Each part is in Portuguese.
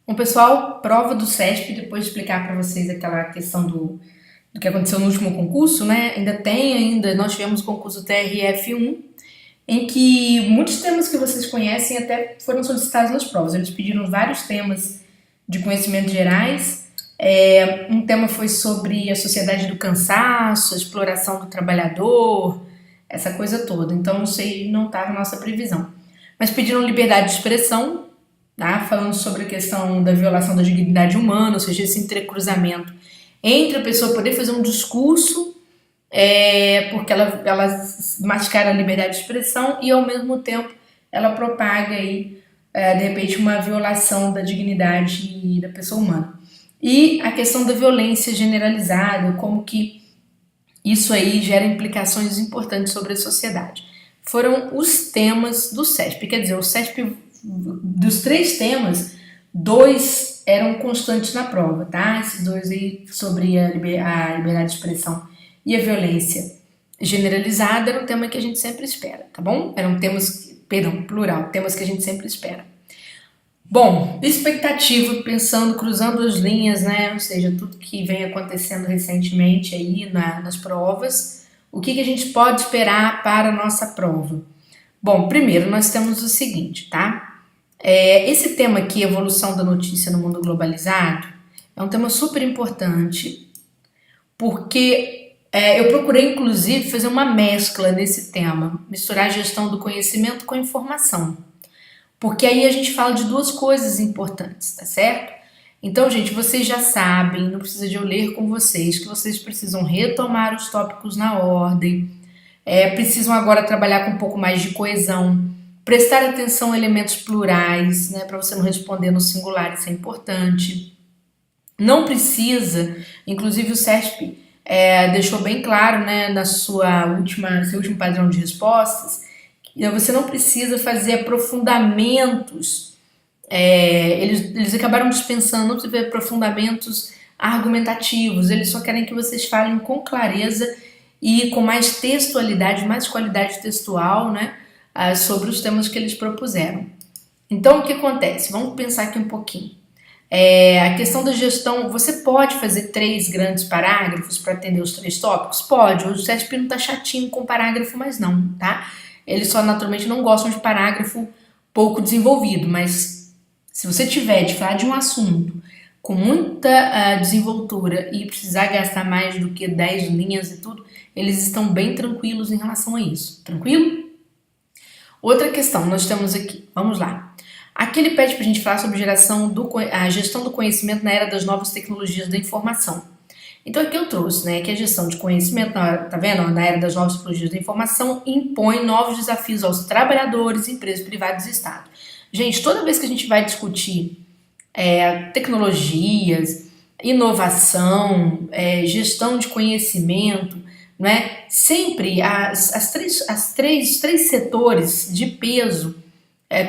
Bom, pessoal, prova do CESP, depois de explicar para vocês aquela questão do que aconteceu no último concurso, né? Nós tivemos o concurso TRF1, em que muitos temas que vocês conhecem até foram solicitados nas provas. Eles pediram vários temas de conhecimentos gerais. Um tema foi sobre a sociedade do cansaço, a exploração do trabalhador, essa coisa toda. Então, isso aí não estava na nossa previsão. Mas pediram liberdade de expressão, tá? Falando sobre a questão da violação da dignidade humana, ou seja, esse entrecruzamento entre a pessoa poder fazer um discurso, porque ela mascara a liberdade de expressão e, ao mesmo tempo, ela propaga aí, de repente, uma violação da dignidade da pessoa humana. E a questão da violência generalizada, como que isso aí gera implicações importantes sobre a sociedade. Foram os temas do CESP, quer dizer, o CESP, dos 3 temas, 2 eram constantes na prova, tá? Esses 2 aí sobre a liberdade de expressão e a violência generalizada era um tema que a gente sempre espera, tá bom? Eram temas, plural, temas que a gente sempre espera. Bom, expectativa, pensando, cruzando as linhas, né? Ou seja, tudo que vem acontecendo recentemente aí nas provas, o que a gente pode esperar para a nossa prova? Bom, primeiro nós temos o seguinte, tá? Esse tema aqui, evolução da notícia no mundo globalizado, é um tema super importante, porque eu procurei, inclusive, fazer uma mescla nesse tema, misturar a gestão do conhecimento com a informação. Porque aí a gente fala de 2 coisas importantes, tá certo? Então, gente, vocês já sabem, não precisa de eu ler com vocês, que vocês precisam retomar os tópicos na ordem, precisam agora trabalhar com um pouco mais de coesão, prestar atenção a elementos plurais, né, para você não responder no singular, isso é importante. Não precisa, inclusive o CESP deixou bem claro, né, seu último padrão de respostas, que você não precisa fazer aprofundamentos. Eles acabaram dispensando, não precisa fazer aprofundamentos argumentativos, eles só querem que vocês falem com clareza e com mais textualidade, mais qualidade textual, né, sobre os temas que eles propuseram. Então, o que acontece? Vamos pensar aqui um pouquinho. A questão da gestão, você pode fazer 3 grandes parágrafos para atender os 3 tópicos? Pode, o CESP não tá chatinho com parágrafo, mas não, tá? Eles só naturalmente não gostam de parágrafo pouco desenvolvido, mas se você tiver de falar de um assunto com muita desenvoltura e precisar gastar mais do que 10 linhas e tudo, eles estão bem tranquilos em relação a isso. Tranquilo? Outra questão, nós temos aqui, vamos lá. Aqui ele pede para a gente falar sobre a gestão do conhecimento na era das novas tecnologias da informação. Então aqui eu trouxe, né, que a gestão de conhecimento, tá vendo? Na era das novas tecnologias da informação, impõe novos desafios aos trabalhadores, empresas privadas e Estado. Gente, toda vez que a gente vai discutir tecnologias, inovação, gestão de conhecimento, né, sempre os três setores de peso,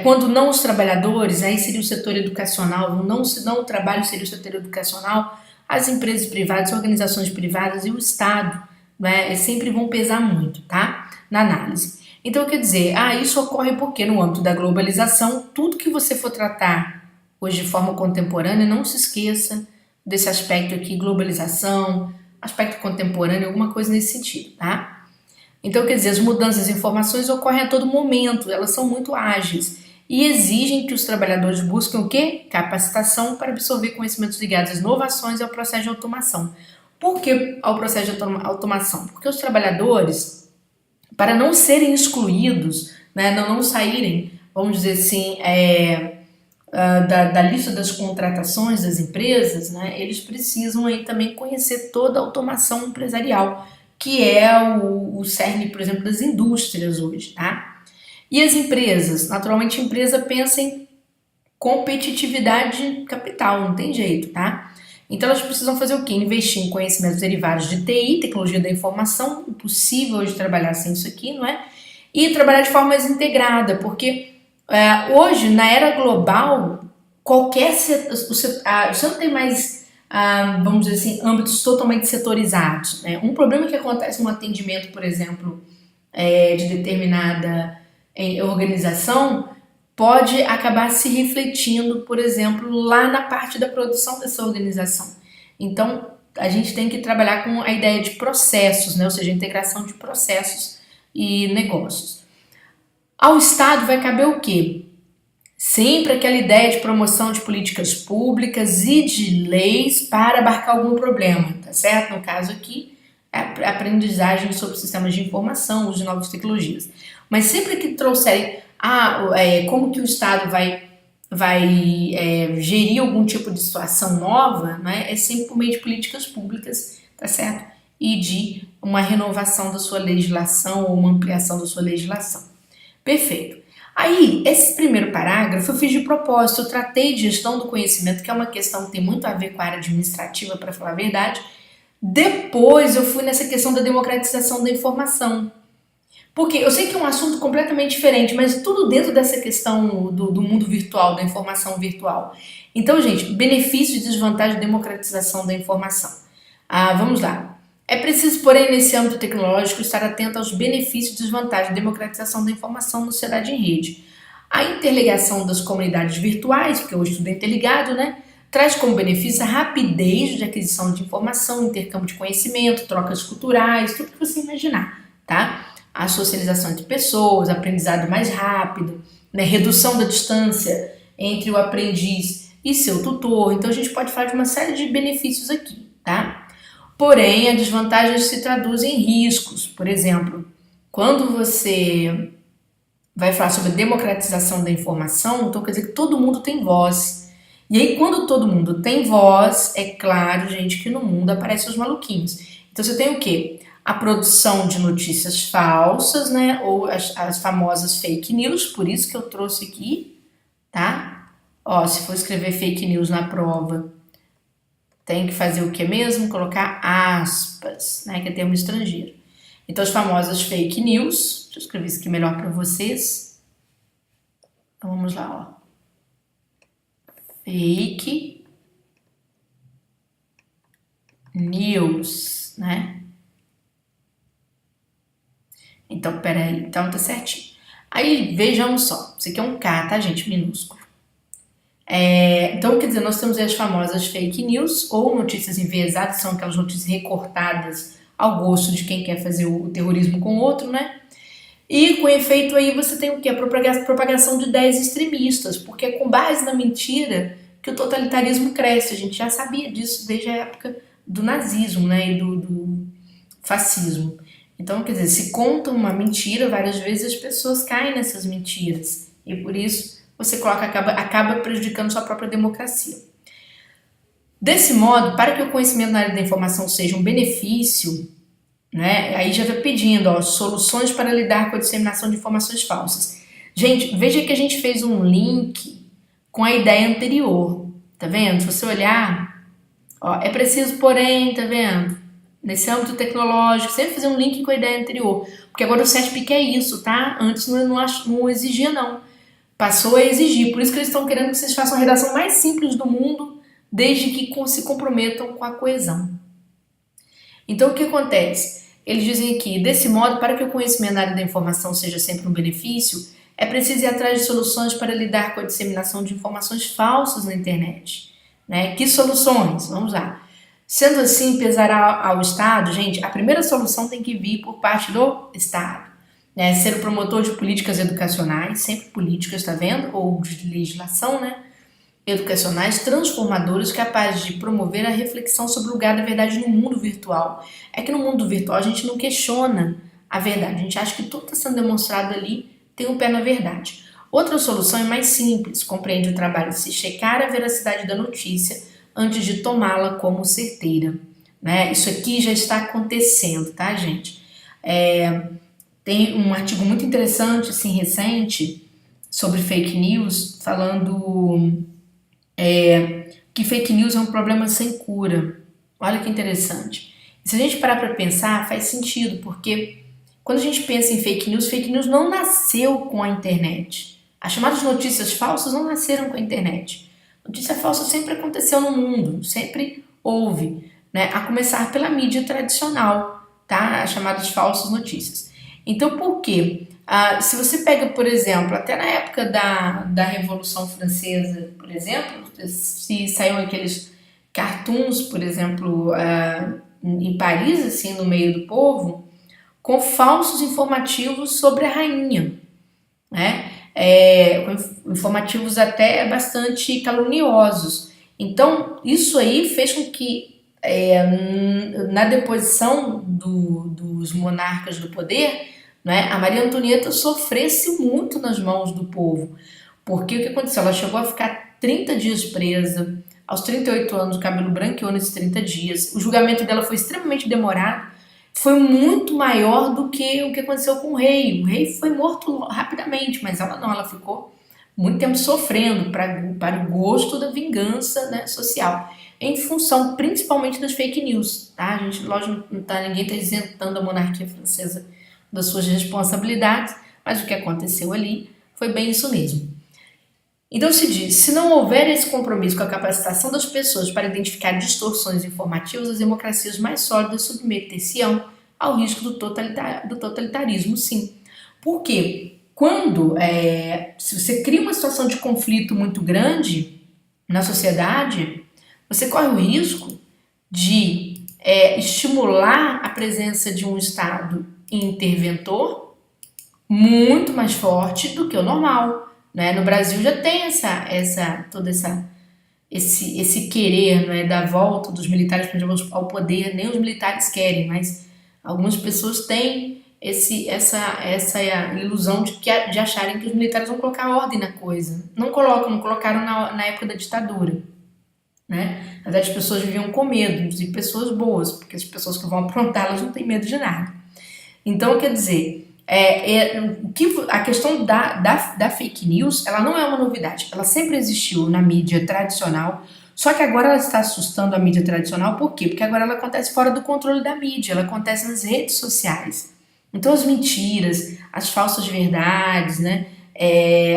quando não os trabalhadores, aí seria o setor educacional, não o trabalho seria o setor educacional, as empresas privadas, organizações privadas e o Estado, né, sempre vão pesar muito, tá? Na análise. Então, quer dizer, isso ocorre porque no âmbito da globalização, tudo que você for tratar hoje de forma contemporânea, não se esqueça desse aspecto aqui, globalização, aspecto contemporâneo, alguma coisa nesse sentido, tá? Então, quer dizer, as mudanças de informações ocorrem a todo momento, elas são muito ágeis e exigem que os trabalhadores busquem o quê? Capacitação para absorver conhecimentos ligados às inovações e ao processo de automação. Por que ao processo de automação? Porque os trabalhadores, para não serem excluídos, né, não saírem, vamos dizer assim, da lista das contratações das empresas, né, eles precisam aí também conhecer toda a automação empresarial, que é o cerne, por exemplo, das indústrias hoje, tá? E as empresas? Naturalmente, a empresa pensa em competitividade de capital, não tem jeito, tá? Então, elas precisam fazer o quê? Investir em conhecimentos derivados de TI, tecnologia da informação, impossível hoje trabalhar sem isso aqui, não é? E trabalhar de forma mais integrada, porque hoje, na era global, você não tem mais vamos dizer assim, âmbitos totalmente setorizados, né? Um problema que acontece no atendimento, por exemplo, de determinada organização, pode acabar se refletindo, por exemplo, lá na parte da produção dessa organização. Então, a gente tem que trabalhar com a ideia de processos, né? Ou seja, a integração de processos e negócios. Ao Estado vai caber o quê? Sempre aquela ideia de promoção de políticas públicas e de leis para abarcar algum problema, tá certo? No caso aqui, a aprendizagem sobre sistemas de informação, uso de novas tecnologias. Mas sempre que trouxerem como que o Estado vai gerir algum tipo de situação nova, né, é sempre por meio de políticas públicas, tá certo? E de uma renovação da sua legislação ou uma ampliação da sua legislação. Perfeito. Aí, esse primeiro parágrafo eu fiz de propósito, eu tratei de gestão do conhecimento, que é uma questão que tem muito a ver com a área administrativa, para falar a verdade. Depois eu fui nessa questão da democratização da informação. Porque eu sei que é um assunto completamente diferente, mas tudo dentro dessa questão do mundo virtual, da informação virtual. Então, gente, benefícios e desvantagens da democratização da informação. Vamos lá. É preciso, porém, nesse âmbito tecnológico, estar atento aos benefícios e desvantagens da democratização da informação na sociedade em rede. A interligação das comunidades virtuais, porque hoje tudo é interligado, né? Traz como benefício a rapidez de aquisição de informação, intercâmbio de conhecimento, trocas culturais, tudo que você imaginar, tá? A socialização entre pessoas, aprendizado mais rápido, né? Redução da distância entre o aprendiz e seu tutor. Então a gente pode falar de uma série de benefícios aqui, tá? Porém, a desvantagem se traduz em riscos. Por exemplo, quando você vai falar sobre a democratização da informação, então quer dizer que todo mundo tem voz. E aí, quando todo mundo tem voz, é claro, gente, que no mundo aparecem os maluquinhos. Então você tem o quê? A produção de notícias falsas, né? Ou as famosas fake news, por isso que eu trouxe aqui, tá? Ó, se for escrever fake news na prova, tem que fazer o que mesmo? Colocar aspas, né? Que é termo estrangeiro. Então, as famosas fake news. Deixa eu escrever isso aqui melhor para vocês. Então, vamos lá, ó. Fake news, né? Então, peraí. Então, tá certinho. Aí, vejamos só. Isso aqui é um K, tá, gente? Minúsculo. Então, quer dizer, nós temos as famosas fake news ou notícias enviesadas, são aquelas notícias recortadas ao gosto de quem quer fazer o terrorismo com o outro, né? E com efeito aí você tem o quê? A propagação de ideias extremistas, porque é com base na mentira que o totalitarismo cresce. A gente já sabia disso desde a época do nazismo, né? E do fascismo. Então, quer dizer, se conta uma mentira, várias vezes as pessoas caem nessas mentiras. E por isso você acaba prejudicando sua própria democracia. Desse modo, para que o conhecimento na área da informação seja um benefício, né, aí já está pedindo soluções para lidar com a disseminação de informações falsas. Gente, veja que a gente fez um link com a ideia anterior, tá vendo? Se você olhar, é preciso, porém, tá vendo? Nesse âmbito tecnológico, sempre fazer um link com a ideia anterior, porque agora o CETP quer isso, tá? Antes não exigia, não. Passou a exigir, por isso que eles estão querendo que vocês façam a redação mais simples do mundo, desde que se comprometam com a coesão. Então, o que acontece? Eles dizem aqui, desse modo, para que o conhecimento na área da informação seja sempre um benefício, é preciso ir atrás de soluções para lidar com a disseminação de informações falsas na internet. Né? Que soluções? Vamos lá. Sendo assim, pesará ao Estado, gente, a primeira solução tem que vir por parte do Estado. Né, ser o promotor de políticas educacionais, sempre políticas, tá vendo? Ou de legislação, né? Educacionais transformadoras capazes de promover a reflexão sobre o lugar da verdade no mundo virtual. É que no mundo virtual a gente não questiona a verdade, a gente acha que tudo está sendo demonstrado ali tem um pé na verdade. Outra solução é mais simples, compreende o trabalho de se checar a veracidade da notícia antes de tomá-la como certeira. Né? Isso aqui já está acontecendo, tá, gente? Tem um artigo muito interessante, assim, recente, sobre fake news, falando que fake news é um problema sem cura. Olha que interessante. E se a gente parar para pensar, faz sentido, porque quando a gente pensa em fake news não nasceu com a internet. As chamadas notícias falsas não nasceram com a internet. Notícia falsa sempre aconteceu no mundo, sempre houve, né? A começar pela mídia tradicional, tá? As chamadas falsas notícias. Então, por quê? Se você pega, por exemplo, até na época da Revolução Francesa, por exemplo, se saíam aqueles cartoons, por exemplo, em Paris, assim, no meio do povo, com falsos informativos sobre a rainha, né? Com informativos até bastante caluniosos. Então, isso aí fez com que, na deposição dos monarcas do poder, né, a Maria Antonieta sofresse muito nas mãos do povo. Porque o que aconteceu? Ela chegou a ficar 30 dias presa, aos 38 anos o cabelo branqueou nesses 30 dias, o julgamento dela foi extremamente demorado, foi muito maior do que o que aconteceu com o rei. O rei foi morto rapidamente, mas ela não, ela ficou muito tempo sofrendo para o gosto da vingança, né, social, em função principalmente das fake news. Tá? A gente, lógico, ninguém está isentando a monarquia francesa das suas responsabilidades, mas o que aconteceu ali foi bem isso mesmo. Então se diz, se não houver esse compromisso com a capacitação das pessoas para identificar distorções informativas, as democracias mais sólidas submeter-se-ão ao risco do totalitarismo, sim. Por quê? Se você cria uma situação de conflito muito grande na sociedade, você corre o risco de estimular a presença de um Estado interventor muito mais forte do que o normal. Né? No Brasil já tem esse querer, né, da volta dos militares ao poder. Nem os militares querem, mas algumas pessoas têm essa ilusão de acharem que os militares vão colocar ordem na coisa. Não colocaram na época da ditadura. Né? Na verdade, as pessoas viviam com medo, inclusive pessoas boas, porque as pessoas que vão aprontar, elas não têm medo de nada. Então, quer dizer, a questão da fake news, ela não é uma novidade, ela sempre existiu na mídia tradicional, só que agora ela está assustando a mídia tradicional, por quê? Porque agora ela acontece fora do controle da mídia, ela acontece nas redes sociais. Então as mentiras, as falsas verdades, né?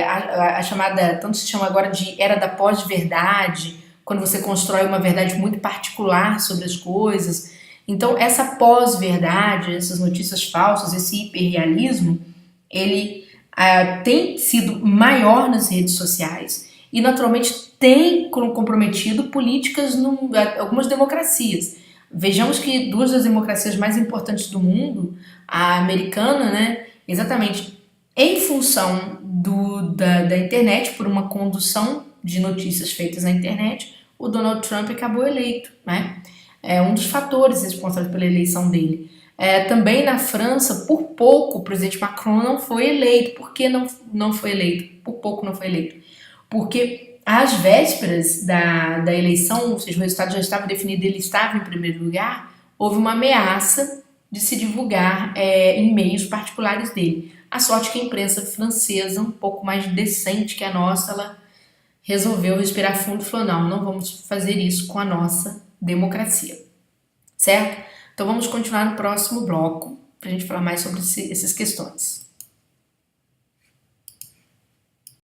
A chamada, tanto se chama agora de era da pós-verdade, quando você constrói uma verdade muito particular sobre as coisas. Então, essa pós-verdade, essas notícias falsas, esse hiperrealismo, ele tem sido maior nas redes sociais e, naturalmente, tem comprometido políticas algumas democracias. Vejamos que duas das democracias mais importantes do mundo, a americana, né, exatamente em função da internet, por uma condução de notícias feitas na internet, o Donald Trump acabou eleito, né? É um dos fatores responsáveis pela eleição dele. Também na França, por pouco, o presidente Macron não foi eleito. Por que não foi eleito? Por pouco não foi eleito. Porque às vésperas da eleição, ou seja, o resultado já estava definido, ele estava em primeiro lugar, houve uma ameaça de se divulgar em meios particulares dele. A sorte que a imprensa francesa, um pouco mais decente que a nossa, ela resolveu respirar fundo e falou, não vamos fazer isso com a nossa democracia, certo? Então vamos continuar no próximo bloco para a gente falar mais sobre essas questões.